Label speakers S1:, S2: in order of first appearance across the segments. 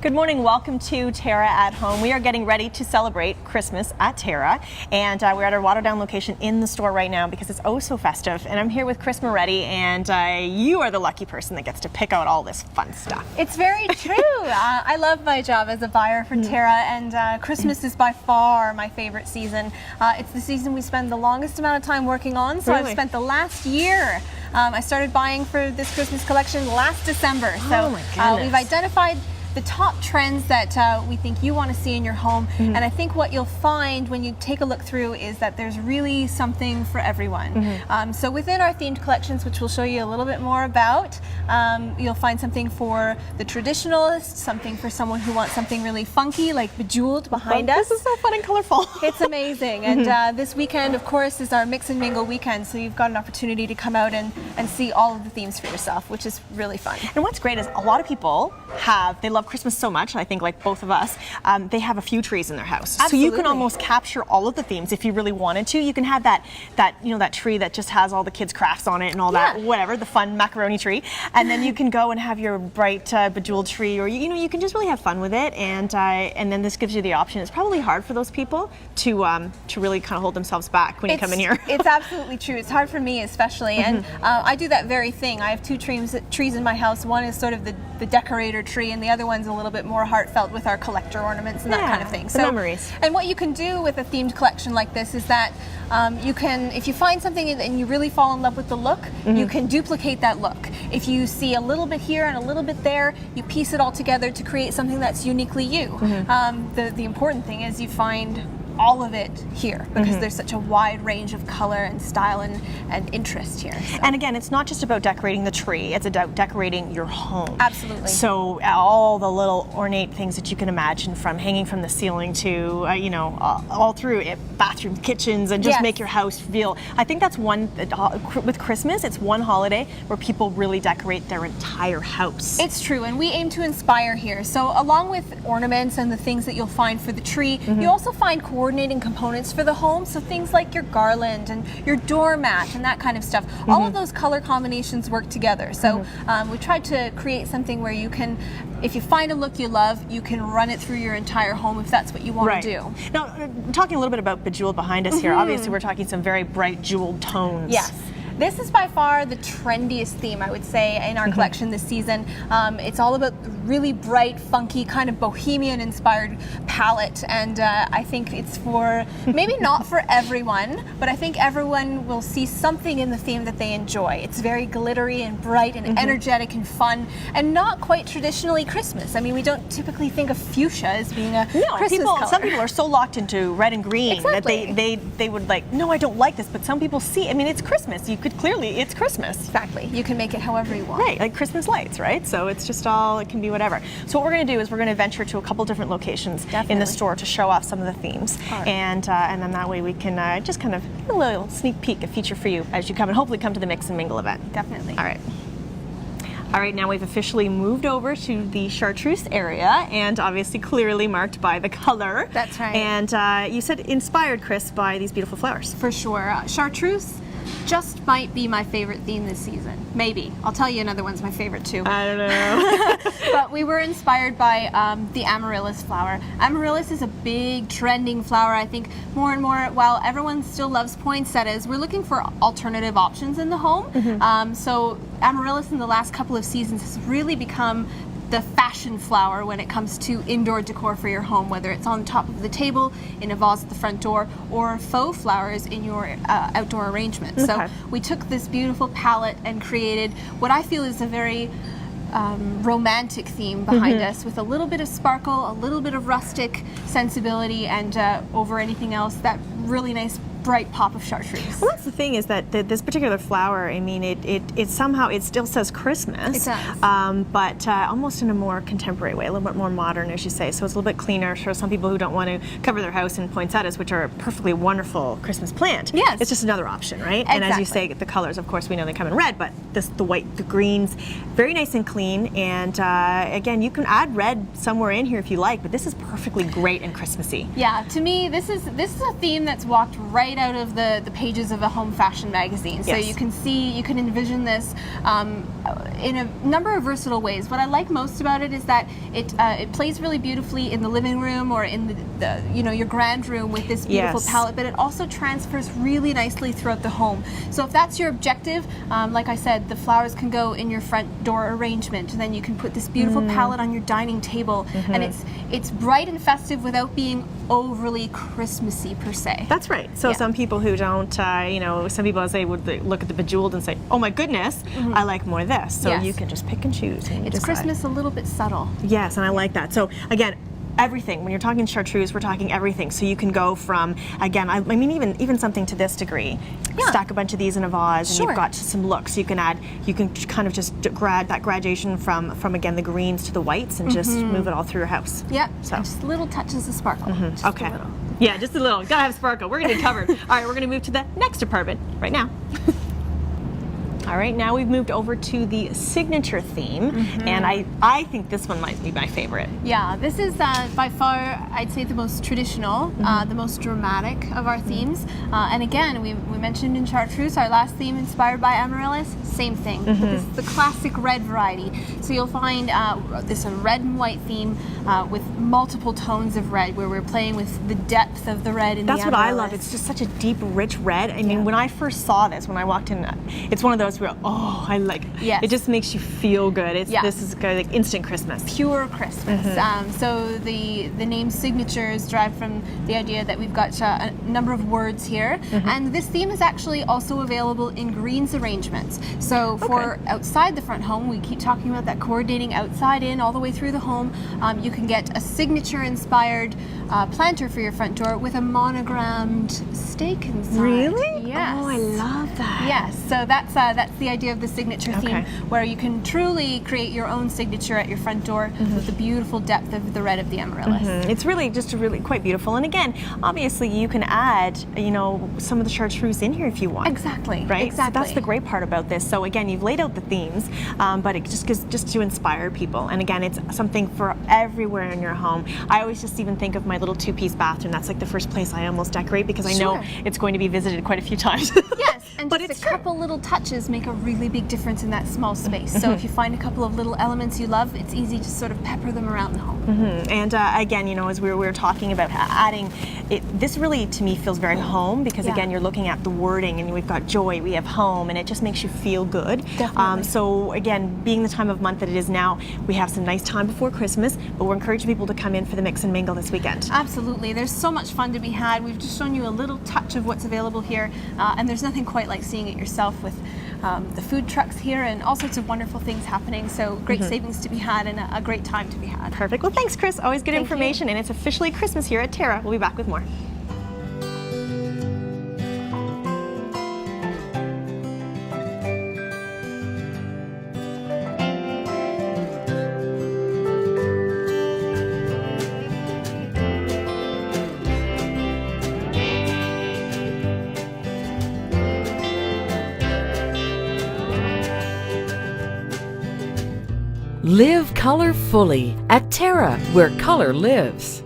S1: Good morning, welcome to TERRA at Home. We are getting ready to celebrate Christmas at TERRA, and we're at our Waterdown location in the store right now because it's oh so festive. And I'm here with Chris Moretti, and you are the lucky person that gets to pick out all this fun stuff.
S2: It's very true. I love my job as a buyer for TERRA, and Christmas is by far my favorite season. It's the season we spend the longest amount of time working on, so
S1: Really?
S2: I've spent the last year. I started buying for this Christmas collection last December.
S1: Oh my goodness.
S2: We've identified the top trends that we think you want to see in your home, and I think what you'll find when you take a look through is that there's really something for everyone. So within our themed collections, which we'll show you a little bit more about, you'll find something for the traditionalist, something for someone who wants something really funky like Bejeweled behind us.
S1: This is so fun and colorful.
S2: It's amazing, and this weekend of course is our mix and mingle weekend, so you've got an opportunity to come out and see all of the themes for yourself, which is really fun.
S1: And what's great is a lot of people they love Christmas so much, and I think like both of us, they have a few trees in their house.
S2: Absolutely.
S1: So you can almost capture all of the themes if you really wanted to. You can have that tree that just has all the kids' crafts on it and all that, whatever, the fun macaroni tree. And then you can go and have your bright bejeweled tree, or you can just really have fun with it. And then this gives you the option. It's probably hard for those people to really kind of hold themselves back when you come in here.
S2: It's absolutely true. It's hard for me especially, and I do that very thing. I have two trees in my house. One is sort of the decorator tree, and the other one's a little bit more heartfelt with our collector ornaments and that kind of thing.
S1: The memories.
S2: And what you can do with a themed collection like this is that you can, if you find something and you really fall in love with the look, you can duplicate that look. If you see a little bit here and a little bit there, you piece it all together to create something that's uniquely you. The important thing is you find all of it here because there's such a wide range of color and style and interest here. So.
S1: And again, it's not just about decorating the tree, it's about decorating your home.
S2: Absolutely.
S1: So all the little ornate things that you can imagine, from hanging from the ceiling to all through it, bathrooms, kitchens, and just make your house feel. I think that's one with Christmas, it's one holiday where people really decorate their entire house.
S2: It's true, and we aim to inspire here. So along with ornaments and the things that you'll find for the tree, you also find coordinating components for the home, so things like your garland and your doormat and that kind of stuff. All of those color combinations work together. So we tried to create something where you can, if you find a look you love, you can run it through your entire home if that's what you want to do.
S1: Now, talking a little bit about Bejeweled behind us here, obviously we're talking some very bright jeweled tones.
S2: Yes. This is by far the trendiest theme, I would say, in our collection this season. It's all about really bright, funky, kind of bohemian-inspired palette, and I think it's for, maybe not for everyone, but I think everyone will see something in the theme that they enjoy. It's very glittery and bright and energetic and fun, and not quite traditionally Christmas. I mean, we don't typically think of fuchsia as being a Christmas color.
S1: Some people are so locked into red and green that they would like, no, I don't like this, but some people see, I mean, it's Christmas. You could clearly, it's Christmas.
S2: Exactly. You can make it however you want.
S1: Right, like Christmas lights, right? So it's just all, it can be whatever. So what we're going to do is we're going to venture to a couple different locations in the store to show off some of the themes. Right. And then that way we can just kind of a little sneak peek, a feature for you as you come and hopefully come to the Mix and Mingle event.
S2: Definitely.
S1: All right. All right, now we've officially moved over to the chartreuse area, and obviously clearly marked by the color.
S2: That's right.
S1: And you said inspired, Chris, by these beautiful flowers.
S2: For sure. Chartreuse just might be my favorite theme this season. Maybe. I'll tell you another one's my favorite too.
S1: I don't know.
S2: But we were inspired by the amaryllis flower. Amaryllis is a big trending flower. I think more and more, while everyone still loves poinsettias, we're looking for alternative options in the home. So amaryllis in the last couple of seasons has really become the fashion flower when it comes to indoor decor for your home, whether it's on top of the table, in a vase at the front door, or faux flowers in your outdoor arrangement. So we took this beautiful palette and created what I feel is a very romantic theme behind us, with a little bit of sparkle, a little bit of rustic sensibility, and over anything else, that really nice bright pop of chartreuse.
S1: Well, that's the thing, is that this particular flower, I mean, it somehow, it still says Christmas.
S2: It does.
S1: But almost in a more contemporary way, a little bit more modern, as you say. So it's a little bit cleaner for some people who don't want to cover their house in poinsettias, which are a perfectly wonderful Christmas plant.
S2: Yes.
S1: It's just another option, right?
S2: Exactly.
S1: And as you say, the colors, of course, we know they come in red, but the white, the greens, very nice and clean. And again, you can add red somewhere in here if you like, but this is perfectly great and Christmassy.
S2: Yeah, to me, this is a theme that's walked right right out of the pages of a home fashion magazine. So
S1: Yes.
S2: you can envision this in a number of versatile ways. What I like most about it is that it plays really beautifully in the living room or in the your grand room with this beautiful
S1: Yes.
S2: palette, but it also transfers really nicely throughout the home. So if that's your objective, like I said, the flowers can go in your front door arrangement, and then you can put this beautiful palette on your dining table, and it's bright and festive without being overly Christmassy per se.
S1: That's right. So
S2: Yeah.
S1: some people who don't, some people as they would look at the bejeweled and say, "Oh my goodness, I like more of this." So
S2: Yes.
S1: you can just pick and choose. And
S2: It's
S1: decide.
S2: Christmas a little bit subtle.
S1: Yes, and I like that. So again, everything. When you're talking chartreuse, we're talking everything. So you can go from, again, I mean, even something to this degree.
S2: Yeah.
S1: Stack a bunch of these in a vase, and
S2: Sure.
S1: you've got some looks. You can kind of just grad that gradation from again the greens to the whites, and just move it all through your house.
S2: Yep.
S1: So.
S2: Just little touches of sparkle. Just a
S1: Okay.
S2: little.
S1: Yeah, just a little. Gotta have sparkle. We're gonna be covered. All right, we're gonna move to the next department right now. All right, now we've moved over to the signature theme, and I think this one might be my favorite.
S2: Yeah, this is by far, I'd say, the most traditional, the most dramatic of our themes. And again, we mentioned in chartreuse, our last theme inspired by amaryllis, same thing. But this is the classic red variety. So you'll find this a red and white theme with multiple tones of red, where we're playing with the depth of the red in
S1: That's
S2: the
S1: what I
S2: amaryllis.
S1: love. It's just such a deep, rich red. I mean,
S2: Yeah.
S1: when I first saw this, when I walked in, it's one of those where, I like it.
S2: Yes.
S1: It just makes you feel good. This is kind of like instant Christmas.
S2: Pure Christmas. So the name signature is derived from the idea that we've got a number of words here, and this theme is actually also available in greens arrangements. So for outside the front home, we keep talking about that coordinating outside in all the way through the home. You can get a signature inspired planter for your front door with a monogrammed stake inside.
S1: Really?
S2: Yes.
S1: Oh, I love that.
S2: Yes, so that's the idea of the signature theme, where you can truly create your own signature at your front door with the beautiful depth of the red of the amaryllis.
S1: It's really quite beautiful. And again, obviously you can add, some of the chartreuse in here if you want.
S2: Exactly.
S1: Right?
S2: Exactly.
S1: So that's the great part about this. So again, you've laid out the themes, but it just to inspire people. And again, it's something for everywhere in your home. I always just even think of my little two-piece bathroom. That's like the first place I almost decorate, because I know it's going to be visited quite a few times.
S2: Yes, and
S1: But
S2: just
S1: it's
S2: a couple little touches make a really big difference in that small space. So if you find a couple of little elements you love, it's easy to sort of pepper them around the home.
S1: And again, as we were talking about adding, this really to me feels very home, because again, you're looking at the wording, and we've got joy, we have home, and it just makes you feel good.
S2: Definitely.
S1: So again, being the time of month that it is now, we have some nice time before Christmas, but we're encouraging people to come in for the mix and mingle this weekend.
S2: Absolutely. There's so much fun to be had. We've just shown you a little touch of what's available here, and there's nothing quite like seeing it yourself with the food trucks here and all sorts of wonderful things happening. So great savings to be had and a great time to be had.
S1: Perfect. Well, thanks, Chris. Always good information, and it's officially Christmas here at Terra. We'll be back with more.
S3: Live color fully at Terra, where color lives.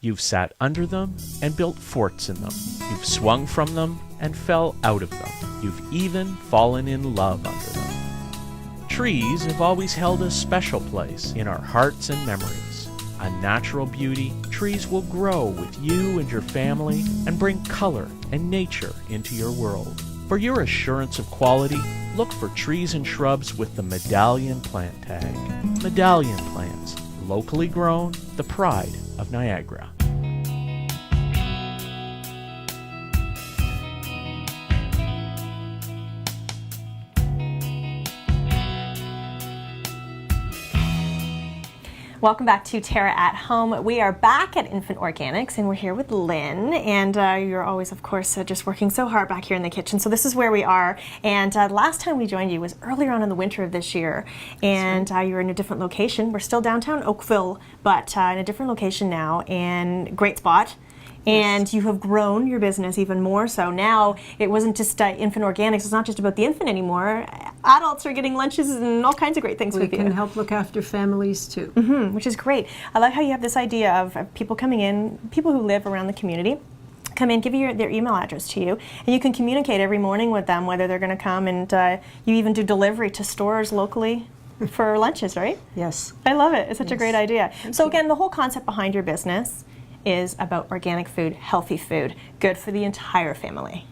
S4: You've sat under them and built forts in them. You've swung from them and fell out of them. You've even fallen in love under them. Trees have always held a special place in our hearts and memories. A natural beauty, trees will grow with you and your family and bring color and nature into your world. For your assurance of quality, look for trees and shrubs with the Medallion plant tag. Medallion plants, locally grown, the pride of Niagara.
S1: Welcome back to Terra at Home. We are back at Infant Organics, and we're here with Lynn. And you're always, of course, just working so hard back here in the kitchen. So this is where we are. And last time we joined you was earlier on in the winter of this year. And you're in a different location. We're still downtown Oakville, but in a different location now. And great spot. And you have grown your business even more so. Now, it wasn't just Infant Organics. It's not just about the infant anymore. Adults are getting lunches and all kinds of great things with you.
S5: We can help look after families too.
S1: Which is great. I like how you have this idea of people coming in, people who live around the community, come in, give you their email address to you, and you can communicate every morning with them whether they're going to come, and you even do delivery to stores locally for lunches, right?
S5: Yes.
S1: I love it. It's such a
S5: Yes.
S1: great idea. So again, the whole concept behind your business is about organic food, healthy food, good for the entire family,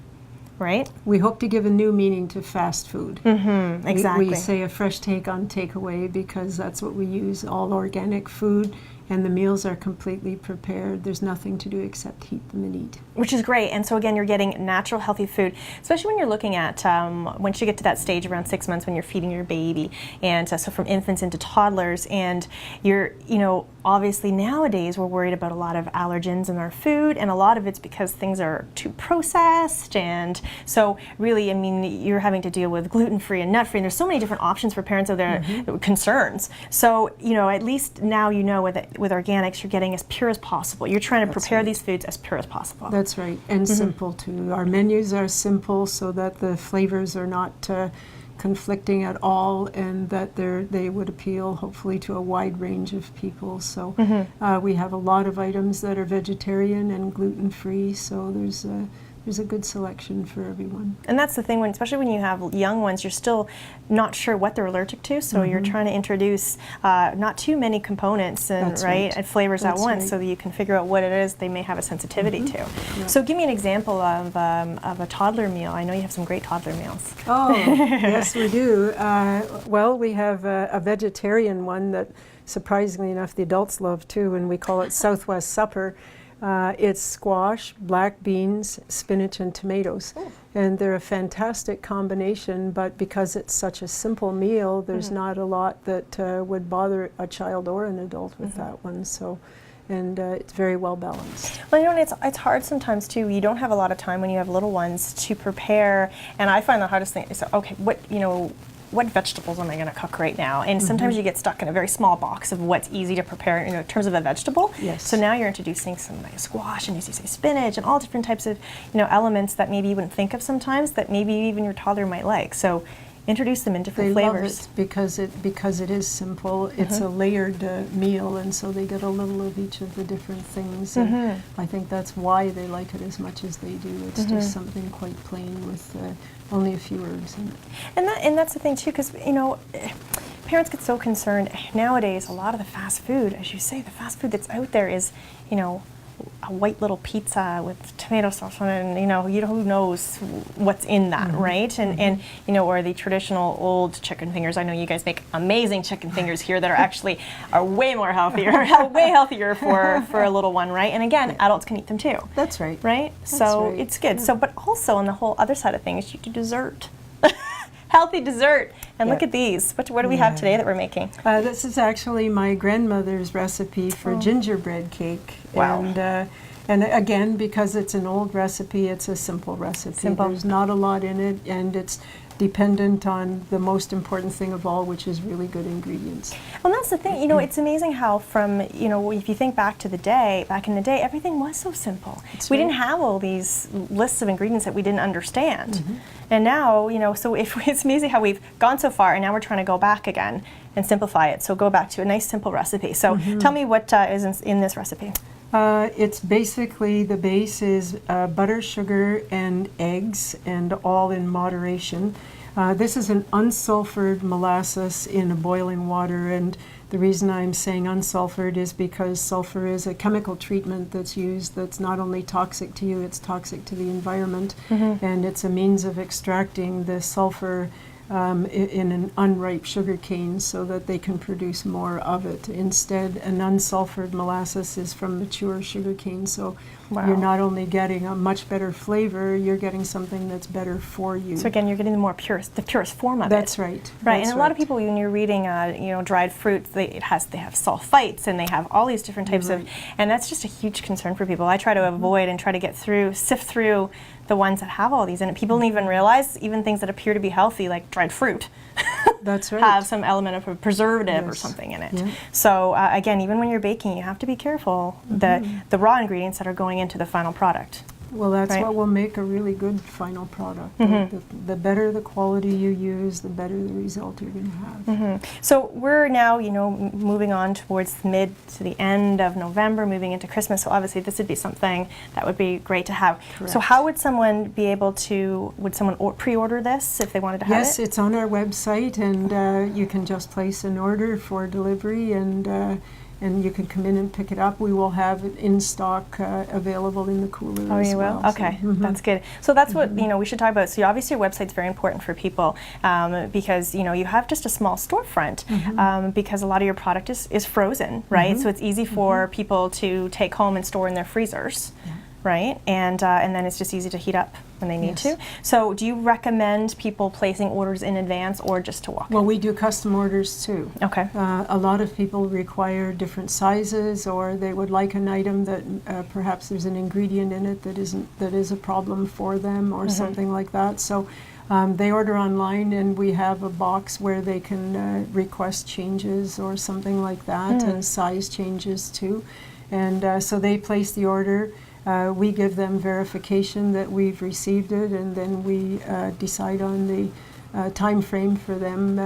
S1: right?
S5: We hope to give a new meaning to fast food.
S1: Exactly.
S5: We say a fresh take on takeaway because that's what we use, all organic food, and the meals are completely prepared. There's nothing to do except heat them and eat.
S1: Which is great. And so again, you're getting natural, healthy food, especially when you're looking at, once you get to that stage around 6 months when you're feeding your baby, and so from infants into toddlers, and you're, obviously nowadays we're worried about a lot of allergens in our food, and a lot of it's because things are too processed, and so really, I mean, you're having to deal with gluten-free and nut-free, and there's so many different options for parents out there, concerns. So, at least now with organics, you're getting as pure as possible. You're trying to prepare these foods as pure as possible.
S5: That's right, and simple too. Our menus are simple so that the flavors are not conflicting at all, and that they would appeal hopefully to a wide range of people. So we have a lot of items that are vegetarian and gluten-free, so there's a good selection for everyone.
S1: And that's the thing, especially when you have young ones, you're still not sure what they're allergic to, so you're trying to introduce not too many components and and flavors at once, so that you can figure out what it is they may have a sensitivity to.
S5: Yeah.
S1: So give me an example of a toddler meal. I know you have some great toddler meals.
S5: Oh, yes, we do. Well, we have a vegetarian one that, surprisingly enough, the adults love too, and we call it Southwest Supper. It's squash, black beans, spinach, and tomatoes. And they're a fantastic combination, but because it's such a simple meal, there's not a lot that would bother a child or an adult with that one. So, and it's very well balanced.
S1: Well, it's hard sometimes too. You don't have a lot of time when you have little ones to prepare, and I find the hardest thing is, okay, what vegetables am I going to cook right now? And sometimes you get stuck in a very small box of what's easy to prepare in terms of a vegetable.
S5: Yes.
S1: So now you're introducing some like squash and you say spinach and all different types of elements that maybe you wouldn't think of sometimes that maybe even your toddler might like. So introduce them in different flavors.
S5: They love it because it is simple. It's a layered meal, and so they get a little of each of the different things. And I think that's why they like it as much as they do. It's just something quite plain with only a few herbs in it.
S1: And that's the thing too, because parents get so concerned nowadays. A lot of the fast food, as you say, the fast food that's out there is, a white little pizza with tomato sauce on it, and who knows what's in that, right? And or the traditional old chicken fingers. I know you guys make amazing chicken fingers here that are way more healthier, way healthier for a little one, right? And again, adults can eat them too.
S5: That's right.
S1: Right?
S5: That's
S1: So
S5: right.
S1: it's good. So, but also on the whole other side of things, you do dessert. Healthy dessert. And look at these. What do we have today that we're making?
S5: This is actually my grandmother's recipe for gingerbread cake.
S1: Wow.
S5: And again, because it's an old recipe, it's a simple recipe.
S1: Simple.
S5: There's not a lot in it, and it's dependent on the most important thing of all, which is really good ingredients.
S1: Well, that's the thing. It's amazing how from, if you think back in the day, everything was so simple. We didn't have all these lists of ingredients that we didn't understand. And now, so it's amazing how we've gone so far, and now we're trying to go back again and simplify it. So go back to a nice, simple recipe. So tell me what is in this recipe.
S5: It's basically, the base is butter, sugar, and eggs, and all in moderation. This is an unsulfured molasses in a boiling water, and the reason I'm saying unsulfured is because sulfur is a chemical treatment that's used that's not only toxic to you, it's toxic to the environment, and it's a means of extracting the sulfur in an unripe sugar cane so that they can produce more of it. Instead, an unsulfured molasses is from mature sugar cane, so you're not only getting a much better flavor, you're getting something that's better for you.
S1: So again, you're getting the purest form of it.
S5: That's right.
S1: Right,
S5: That's
S1: and a lot of people, when you're reading, dried fruits, they have sulfites, and they have all these different types of, and that's just a huge concern for people. I try to avoid and try to sift through the ones that have all these in it. People don't even realize even things that appear to be healthy, like dried fruit,
S5: That's right.
S1: have some element of a preservative or something in it.
S5: Yeah.
S1: So again, even when you're baking, you have to be careful the raw ingredients that are going into the final product.
S5: Well, that's
S1: Right.
S5: what will make a really good final product. The better the quality you use, the better the result you're going to have.
S1: So we're now, moving on towards the mid to the end of November, moving into Christmas. So obviously this would be something that would be great to have.
S5: Correct.
S1: So how would someone be able to, would someone pre-order this if they wanted to have
S5: Yes,
S1: it?
S5: it's on our website, and you can just place an order for delivery, and you can come in and pick it up. We will have it in stock available in the cooler
S1: Oh,
S5: as
S1: you
S5: well.
S1: will? Okay, that's good. So that's what, we should talk about. So obviously your website's very important for people because, you have just a small storefront because a lot of your product is frozen, right? So it's easy for people to take home and store in their freezers, right? And then it's just easy to heat up when they need to. So do you recommend people placing orders in advance or just to walk in?
S5: Well, we do custom orders too.
S1: Okay.
S5: A lot of people require different sizes, or they would like an item that perhaps there's an ingredient in it that is a problem for them, or something like that. So they order online, and we have a box where they can request changes or something like that, and size changes too. And so they place the order. We give them verification that we've received it, and then we decide on the time frame for them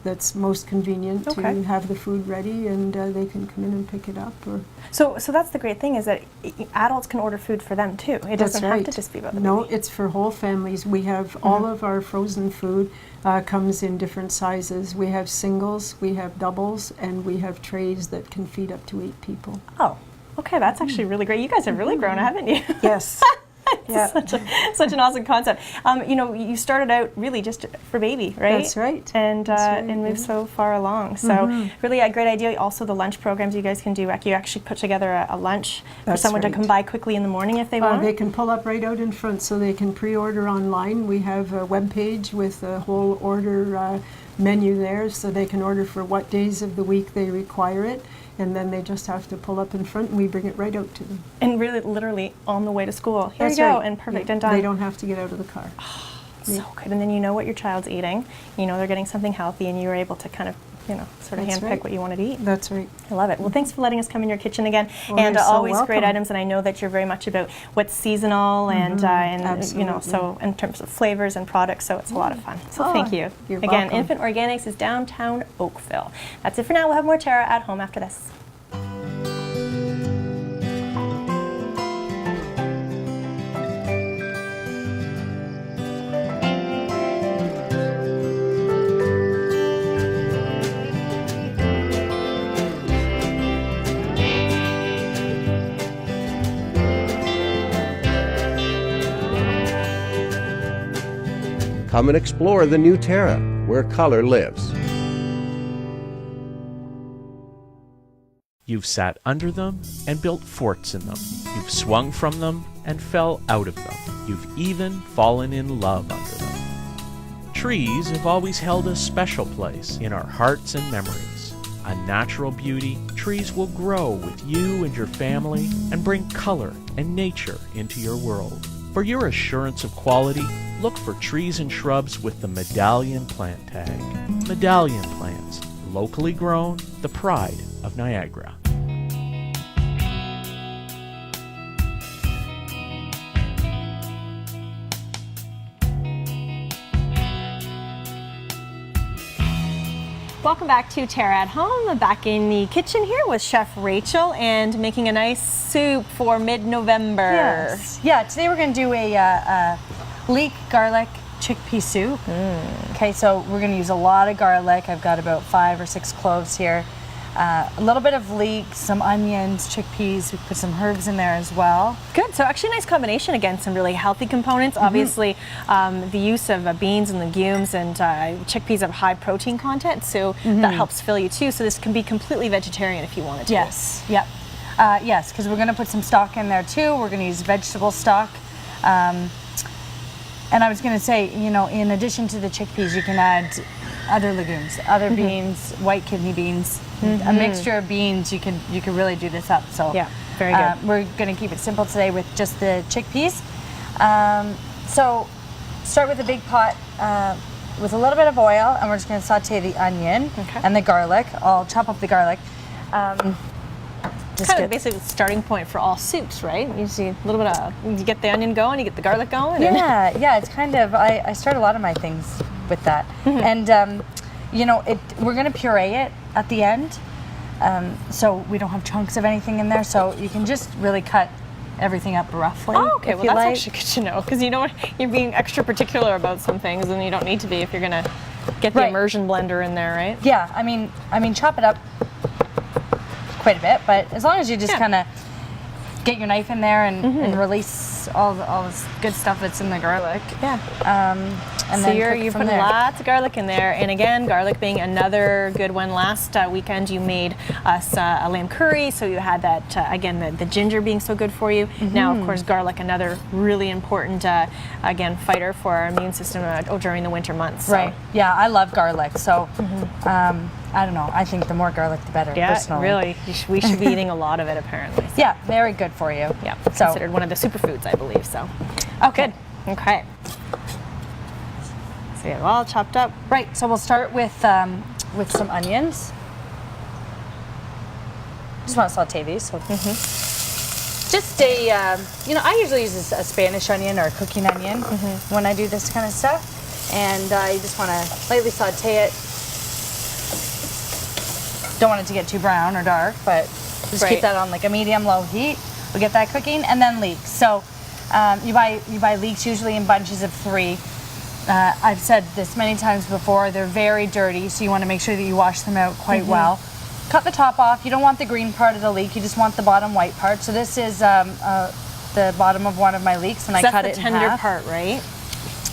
S5: that's most convenient to have the food ready, and they can come in and pick it up.
S1: So that's the great thing, is that adults can order food for them too. It doesn't have to just be about the
S5: No,
S1: baby.
S5: it's for whole families. We have all of our frozen food comes in different sizes. We have singles, we have doubles, and we have trays that can feed up to 8 people.
S1: Oh, okay, that's actually really great. You guys have really grown, haven't you?
S5: Yes.
S1: Such an awesome concept. You started out really just for baby, right?
S5: That's right.
S1: And moved so far along. So really a great idea. Also the lunch programs you guys can do. You actually put together a lunch for someone to come by quickly in the morning if they want.
S5: They can pull up right out in front, so they can pre-order online. We have a web page with a whole order menu there, so they can order for what days of the week they require it. And then they just have to pull up in front, and we bring it right out to them.
S1: And really, literally on the way to school. Here
S5: That's
S1: you go,
S5: right.
S1: and perfect and done.
S5: They don't have to get out of the car.
S1: So good. And then you know what your child's eating. You know they're getting something healthy, and you're able to kind of, sort of
S5: That's
S1: handpick
S5: right.
S1: what you want to eat.
S5: That's right.
S1: I love it. Well, thanks for letting us come in your kitchen again.
S5: Oh,
S1: and
S5: you're so
S1: always great
S5: welcome.
S1: items. And I know that you're very much about what's seasonal and so in terms of flavors and products. So it's a lot of fun. So thank you.
S5: You're
S1: Again,
S5: welcome.
S1: Infant Organics is downtown Oakville. That's it for now. We'll have more Terra at home after this.
S6: Come and explore the new Terra, where color lives.
S4: You've sat under them and built forts in them. You've swung from them and fell out of them. You've even fallen in love under them. Trees have always held a special place in our hearts and memories. A natural beauty, trees will grow with you and your family and bring color and nature into your world. For your assurance of quality, look for trees and shrubs with the Medallion plant tag. Medallion plants, locally grown, the pride of Niagara.
S1: Welcome back to Terra at Home. I'm back in the kitchen here with Chef Rachel and making a nice soup for mid-November.
S7: Yes. Yeah, today we're going to do a leek garlic chickpea soup. Okay, so we're going to use a lot of garlic. I've got about 5 or 6 cloves here. A little bit of leek, some onions, chickpeas. We put some herbs in there as well.
S1: Good. So actually a nice combination. Again, some really healthy components. Obviously, the use of beans and legumes and chickpeas have high protein content, so that helps fill you too. So this can be completely vegetarian if you wanted to.
S7: Yes, yep. Yes, because we're going to put some stock in there too. We're going to use vegetable stock. And I was going to say, in addition to the chickpeas, you can add other legumes, other beans, white kidney beans, a mixture of beans. You can really do this up. So
S1: yeah, very good.
S7: We're going to keep it simple today with just the chickpeas. So start with a big pot with a little bit of oil, and we're just going to saute the onion and the garlic. I'll chop up the garlic. Just
S1: Kind
S7: get,
S1: of basically the starting point for all soups, right? You see a little bit of, you get the onion going, you get the garlic going.
S7: yeah, it's kind of, I start a lot of my things with that. And, you know, we're going to puree it at the end, so we don't have chunks of anything in there, so you can just really cut everything up roughly.
S1: Oh, okay.
S7: if
S1: Well,
S7: you
S1: that's
S7: like.
S1: actually good to know, because you know you're being extra particular about some things, and you don't need to be if you're gonna get the
S7: Right.
S1: immersion blender in there, right?
S7: Yeah, I mean, chop it up quite a bit, but as long as you just
S1: Yeah.
S7: kind of get your knife in there and release all this good stuff that's in the garlic.
S1: Yeah.
S7: And
S1: So
S7: then
S1: you
S7: cook
S1: put
S7: from there.
S1: lots of garlic in there, and again, garlic being another good one. Last weekend you made us a lamb curry, so you had that again the ginger being so good for you. Now, of course, garlic, another really important again fighter for our immune system during the winter months. So.
S7: Right. Yeah, I love garlic, so I don't know. I think the more garlic, the better.
S1: Yeah,
S7: personally.
S1: really. We should be eating a lot of it apparently. So.
S7: Yeah, very good for you.
S1: Yeah,
S7: So
S1: considered one of the superfoods, I believe. So.
S7: okay.
S1: Good. Okay. So we have it all chopped up.
S7: Right. So we'll start with some onions. Just want to saute these. So. Just a, you know, I usually use a Spanish onion or a cooking onion when I do this kind of stuff, and you just want to lightly saute it. Don't want it to get too brown or dark, but just
S1: Right.
S7: keep that on like a medium-low heat. We'll get that cooking, and then leeks. So you buy leeks usually in bunches of 3. I've said this many times before. They're very dirty, so you want to make sure that you wash them out quite well. Cut the top off. You don't want the green part of the leek. You just want the bottom white part. So this is the botom of one of my leeks, and I
S1: That's
S7: cut
S1: the
S7: it in
S1: tender
S7: half.
S1: part, right?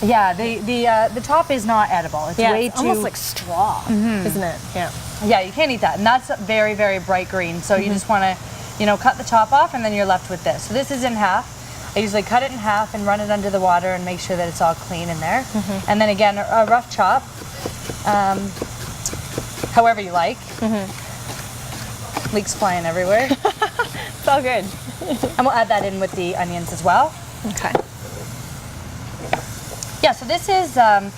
S7: Yeah, the top is not edible. It's way
S1: it's
S7: too
S1: almost like straw, isn't it? Yeah.
S7: Yeah, you can't eat that, and that's very, very bright green. So you just want to, you know, cut the top off, and then you're left with this. So this is in half. I usually cut it in half and run it under the water and make sure that it's all clean in there. And then again, a rough chop, however you like. Leeks flying everywhere.
S1: It's all good.
S7: And we'll add that in with the onions as well.
S1: Okay.
S7: Yeah, so this is a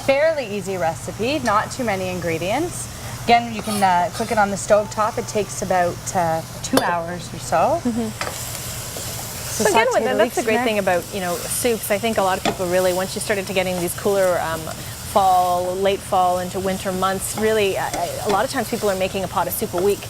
S7: fairly easy recipe, not too many ingredients. Again, you can cook it on the stove top. It takes about 2 hours or so.
S1: So again,
S7: saute the
S1: that's
S7: leeks
S1: the
S7: in
S1: great
S7: there.
S1: thing about soups. I think a lot of people really, once you started to getting these cooler fall, late fall into winter months, really a lot of times people are making a pot of soup a week.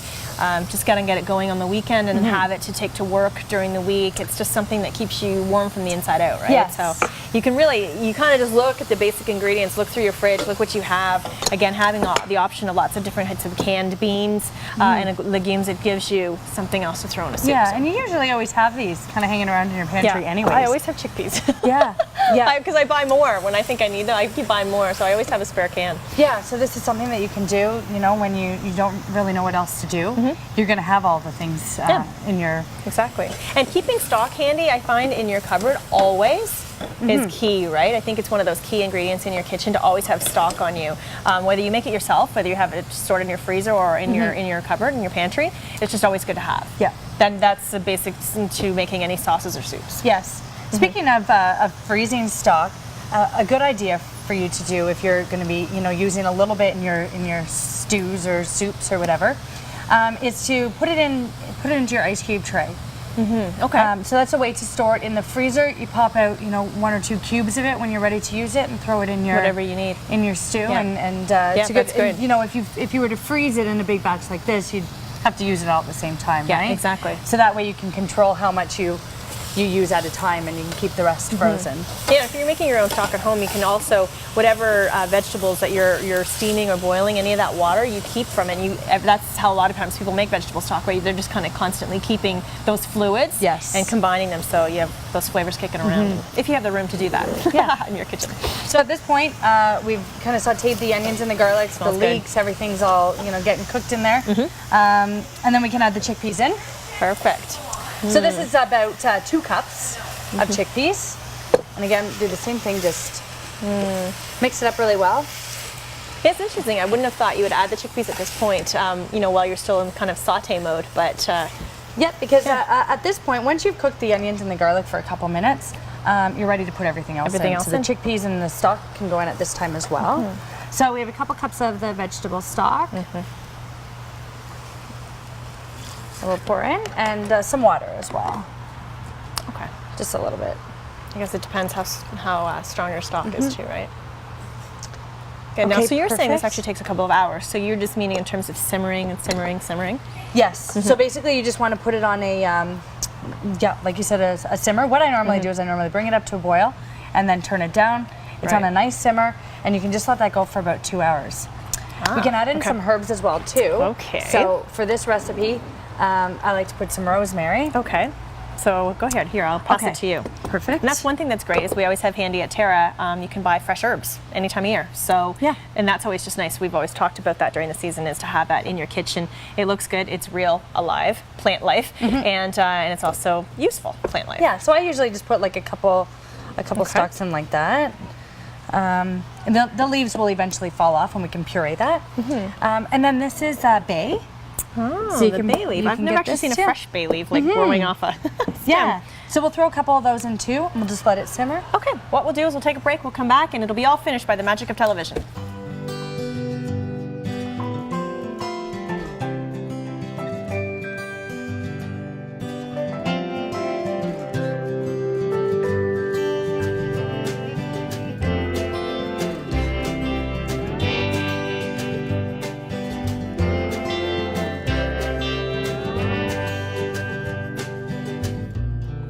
S1: Just gotta get it going on the weekend and have it to take to work during the week. It's just something that keeps you warm from the inside out, right?
S7: Yes.
S1: So you can really, you kind of just look at the basic ingredients, look through your fridge, look what you have. Again, having the option of lots of different types of canned beans and legumes, it gives you something else to throw in a soup.
S7: Yeah,
S1: So-
S7: and you usually always have these kind of hanging around in your pantry anyways.
S1: I always have chickpeas.
S7: Yeah, yeah.
S1: Because I buy more when I think I need them. I keep buying more, so I always have a spare can.
S7: Yeah, so this is something that you can do, you know, when you don't really know what else to do. You're going to have all the things in your...
S1: Exactly. And keeping stock handy, I find in your cupboard always is key, right? I think it's one of those key ingredients in your kitchen to always have stock on you. Whether you make it yourself, whether you have it stored in your freezer or in your cupboard, in your pantry, it's just always good to have.
S7: Yeah.
S1: Then that's the basics to making any sauces or soups.
S7: Yes. Speaking of freezing stock, a good idea for you to do if you're going to be, you know, using a little bit in your stews or soups or whatever, is to put it into your ice cube tray.
S1: Okay.
S7: So that's a way to store it in the freezer. You pop out, you know, 1 or 2 cubes of it when you're ready to use it, and throw it in your
S1: Whatever you need.
S7: in your stew.
S1: Yeah.
S7: And
S1: Yeah, that's good.
S7: And, you know, if you were to freeze it in a big batch like this, you'd have to use it all at the same time,
S1: Yeah,
S7: right?
S1: exactly.
S7: So that way you can control how much you use at a time, and you can keep the rest frozen.
S1: Yeah, if you're making your own stock at home, you can also, whatever vegetables that you're steaming or boiling, any of that water, you keep from it. That's how a lot of times people make vegetable stock, right? They're just kind of constantly keeping those fluids
S7: Yes.
S1: and combining them so you have those flavors kicking around. If you have the room to do that in your kitchen.
S7: So at this point, we've kind of sauteed the onions and the garlic, the
S1: Smells good.
S7: leeks, everything's all, you know, getting cooked in there. And then we can add the chickpeas in.
S1: Perfect.
S7: So this is about 2 cups of chickpeas. And again, do the same thing, just mix it up really well.
S1: Yeah, it's interesting. I wouldn't have thought you would add the chickpeas at this point, you know, while you're still in kind of saute mode, but
S7: Yep, because at this point, once you've cooked the onions and the garlic for a couple minutes, you're ready to put everything else
S1: Everything
S7: in.
S1: else
S7: So the
S1: in.
S7: chickpeas and the stock can go in at this time as well. So we have a couple cups of the vegetable stock. So we'll pour in, and some water as well,
S1: Okay.
S7: just a little bit.
S1: I guess it depends how strong your stock is too, right? Okay, now,
S7: Okay,
S1: so you're saying this
S7: perfect.
S1: actually takes a couple of hours. So you're just meaning in terms of simmering and simmering, simmering?
S7: Yes. So basically, you just want to put it on a, yeah, like you said, a simmer. What I normally do is I normally bring it up to a boil, and then turn it down. It's on
S1: Right.
S7: a nice simmer, and you can just let that go for about 2 hours. We can add in some herbs as well too.
S1: Okay.
S7: So for this recipe, I like to put some rosemary.
S1: Okay. So go ahead. Here, I'll pass
S7: Okay.
S1: it to you.
S7: Perfect.
S1: And that's one thing that's great is we always have handy at Terra. You can buy fresh herbs any time of year. So
S7: Yeah.
S1: and that's always just nice. We've always talked about that during the season is to have that in your kitchen. It looks good. It's real, alive plant life, and it's also useful plant life.
S7: Yeah. So I usually just put like a couple stalks in like that. And the leaves will eventually fall off, and we can puree that. And then this is bay.
S1: Oh,
S7: So you
S1: the
S7: can-
S1: bay leaf.
S7: you
S1: I've
S7: can
S1: never
S7: get
S1: actually
S7: this
S1: seen a
S7: too.
S1: fresh bay leaf like growing off a stem.
S7: Yeah. So we'll throw a couple of those in too, and we'll just let it simmer.
S1: Okay, what we'll do is we'll take a break, we'll come back, and it'll be all finished by the magic of television.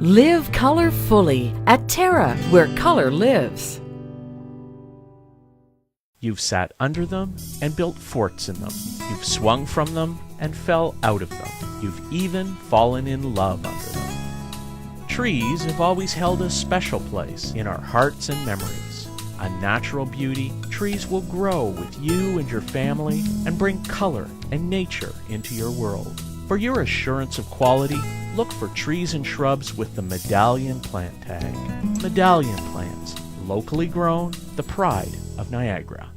S3: Live color fully at Terra, where color lives.
S4: You've sat under them and built forts in them. You've swung from them and fell out of them. You've even fallen in love under them. Trees have always held a special place in our hearts and memories. A natural beauty, trees will grow with you and your family and bring color and nature into your world. For your assurance of quality, look for trees and shrubs with the Medallion plant tag. Medallion plants, locally grown, the pride of Niagara.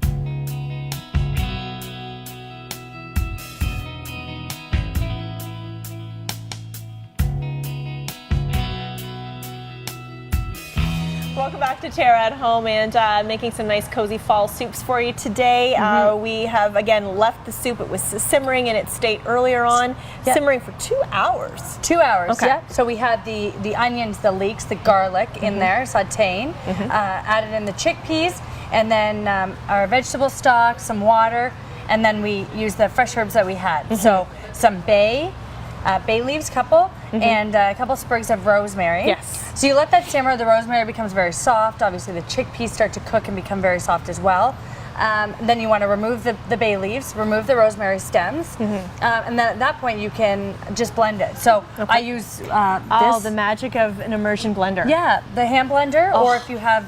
S1: Welcome back to Terra at Home and making some nice cozy fall soups for you today. We have again left the soup. It was simmering in its state earlier on,
S7: Yep.
S1: simmering for 2 hours.
S7: 2 hours.
S1: Okay.
S7: Yeah. So we had the onions, the leeks, the garlic in there, sauteing. Added in the chickpeas, and then our vegetable stock, some water, and then we used the fresh herbs that we had. So some bay leaves, couple, and a couple sprigs of rosemary.
S1: Yes.
S7: So you let that simmer. The rosemary becomes very soft. Obviously, the chickpeas start to cook and become very soft as well. Then you want to remove the bay leaves, remove the rosemary stems, and then at that point you can just blend it. So I use
S1: Oh,
S7: this.
S1: the magic of an immersion blender.
S7: Yeah, the hand blender,
S1: Oh.
S7: or if you have,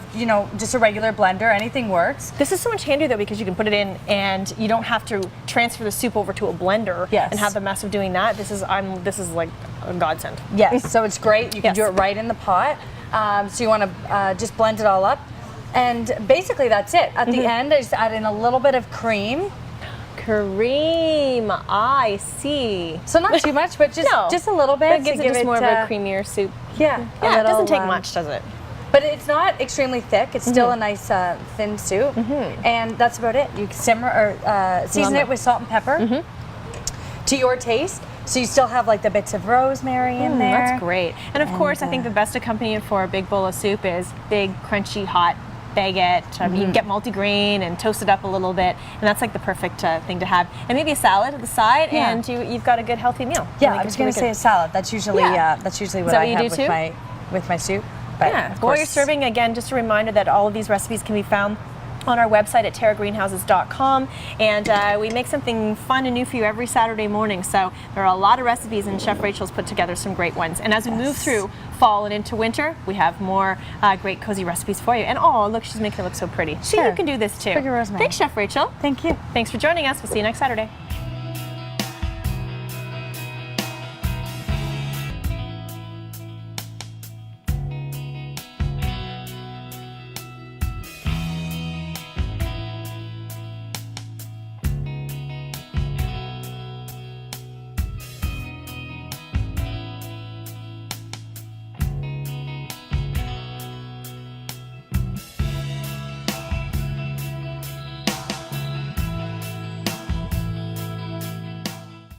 S7: just a regular blender, anything works.
S1: This is so much handier though because you can put it in and you don't have to transfer the soup over to a blender
S7: Yes.
S1: and have the mess of doing that. This is like a godsend.
S7: Yes, so it's great. You can
S1: Yes.
S7: do it right in the pot. So you want to just blend it all up. And basically that's it. At the end, I just add in a little bit of cream.
S1: Cream, I see.
S7: So not too much, but just
S1: No.
S7: just a little bit.
S1: That gives
S7: to
S1: it
S7: give
S1: just more of a
S7: uh,
S1: creamier soup.
S7: Yeah, a
S1: Yeah, it doesn't
S7: little,
S1: take much, does it?
S7: But it's not extremely thick. It's still a nice thin soup, and that's about it. You can simmer or season
S1: Love
S7: it
S1: it.
S7: with salt and pepper to your taste. So you still have like the bits of rosemary in there.
S1: That's great. And of course, I think the best accompaniment for a big bowl of soup is big, crunchy, hot baguette. You can get multigrain and toast it up a little bit, and that's like the perfect thing to have. And maybe a salad at the side,
S7: Yeah.
S1: and you've got a good healthy meal.
S7: Yeah,
S1: Make
S7: I
S1: it
S7: was going
S1: really
S7: to say a
S1: good.
S7: salad. That's usually
S1: Yeah.
S7: what
S1: Is that
S7: I
S1: what you
S7: have
S1: do too?
S7: with my soup. But
S1: Yeah.
S7: of
S1: While you're
S7: course-
S1: serving, again, just a reminder that all of these recipes can be found on our website at terragreenhouses.com, and we make something fun and new for you every Saturday morning. So there are a lot of recipes, and Chef Rachel's put together some great ones. And as we move through fall and into winter, we have more great cozy recipes for you. And oh, look, she's making it look so pretty. See,
S7: Sure.
S1: you can do this too.
S7: Sprig of rosemary.
S1: Thanks, Chef Rachel.
S7: Thank you.
S1: Thanks for joining us. We'll see you next Saturday.